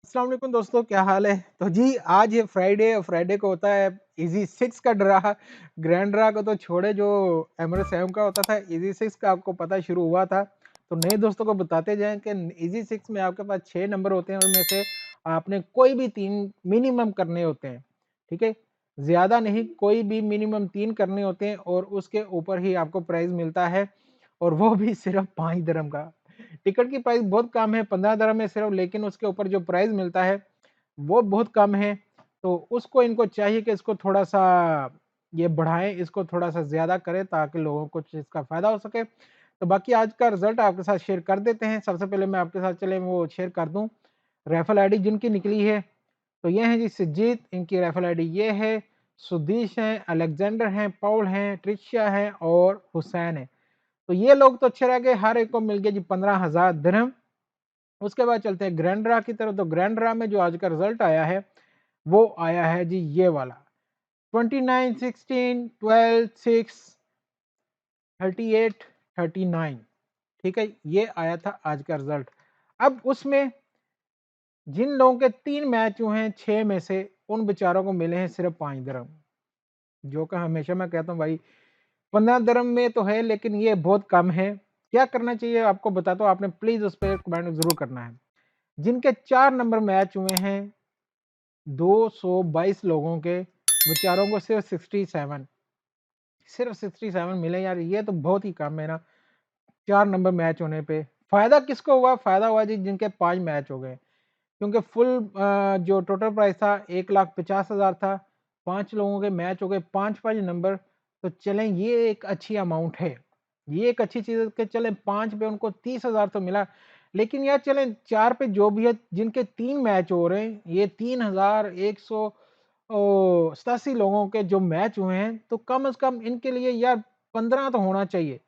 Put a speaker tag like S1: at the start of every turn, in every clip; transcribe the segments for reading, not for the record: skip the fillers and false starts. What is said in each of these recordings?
S1: अस्सलाम वालेकुम दोस्तों, क्या हाल है? तो जी आज ये फ्राइडे और फ्राइडे को होता है इजी सिक्स का ड्रा। ग्रैंड ड्रा को तो छोड़े, जो एमरेस सेवन का होता था, इजी सिक्स का आपको पता शुरू हुआ था। तो नए दोस्तों को बताते जाएं कि इजी सिक्स में आपके पास 6 नंबर होते हैं, उनमें से आपने कोई भी 3 मिनिमम करने होते हैं। ठीक है, ज़्यादा नहीं, कोई भी मिनिमम 3 करने होते हैं और उसके ऊपर ही आपको प्राइज़ मिलता है, और वो भी सिर्फ 5 दिरहम का। टिकट की प्राइस बहुत कम है, 15 दिरहम है सिर्फ, लेकिन उसके ऊपर जो प्राइस मिलता है वो बहुत कम है। तो उसको इनको चाहिए कि इसको थोड़ा-सा ये बढ़ाएँ, इसको थोड़ा-सा ज़्यादा करें ताकि लोगों को इसका फ़ायदा हो सके। तो बाकी आज का रिज़ल्ट आपके साथ शेयर कर देते हैं। सबसे पहले मैं आपके साथ चले वो शेयर कर दूँ, रैफ़ल आईडी जिनकी निकली है। तो ये हैं जी सिजीत, इनकी रैफ़ल आईडी ये है, सुदीश हैं, अलेक्जेंडर हैं, पॉल हैं, ट्रिशिया हैं और हुसैन है। तो ये लोग तो अच्छे रह गए, हर एक को मिल गया जी 15,000 दिरहम। उसके बाद चलते हैं ग्रैंड ड्रा की तरफ। तो ग्रैंड ड्रा में जो आज का रिजल्ट आया है वो आया है जी ये वाला, 29, 16, 12, 6, 38, 39। ठीक है, ये आया था आज का रिजल्ट। अब उसमें जिन लोगों के 3 मैच हुए हैं 6 में से, उन बेचारों को मिले हैं सिर्फ 5 दिरहम। जो कि हमेशा मैं कहता हूँ भाई, 15 दिरहम में तो है लेकिन ये बहुत कम है। क्या करना चाहिए आपको बताता हूँ, आपने प्लीज उस पर कमेंट जरूर करना है। जिनके 4 नंबर मैच हुए हैं 222 लोगों के, बेचारों को सिर्फ 67 मिले यार, ये तो बहुत ही कम है ना। 4 नंबर मैच होने पे फायदा किसको हुआ? फायदा हुआ जी जिनके 5 मैच हो गए, क्योंकि फुल जो टोटल प्राइस था 1,50,000 था। 5 लोगों के मैच हो गए, 5-5 नंबर। तो चलें, ये एक अच्छी अमाउंट है, ये एक अच्छी चीज़ है कि चलें 5 पे उनको 30,000 तो मिला। लेकिन यार चलें 4 पे जो भी है, जिनके 3 मैच हो रहे हैं, ये 3,100 87 लोगों के जो मैच हुए हैं, तो कम से कम इनके लिए यार 15 तो होना चाहिए।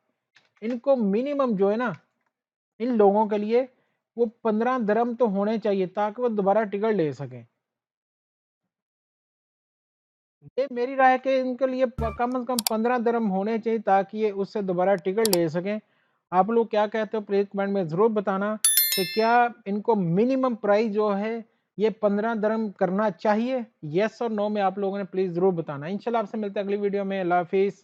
S1: इनको मिनिमम जो है ना, इन लोगों के लिए वो 15 दिरहम तो होने चाहिए ताकि वो दोबारा टिकट ले सकें। ये मेरी राय है कि इनके लिए कम से कम 15 दिरहम होने चाहिए ताकि ये उससे दोबारा टिकट ले सकें। आप लोग क्या कहते हो प्लीज़ कमेंट में ज़रूर बताना कि क्या इनको मिनिमम प्राइस जो है ये 15 दिरहम करना चाहिए? येस और नो में आप लोगों ने प्लीज़ ज़रूर बताना। इंशाल्लाह आपसे मिलते हैं अगली वीडियो में। अल्लाह हाफ़िज़।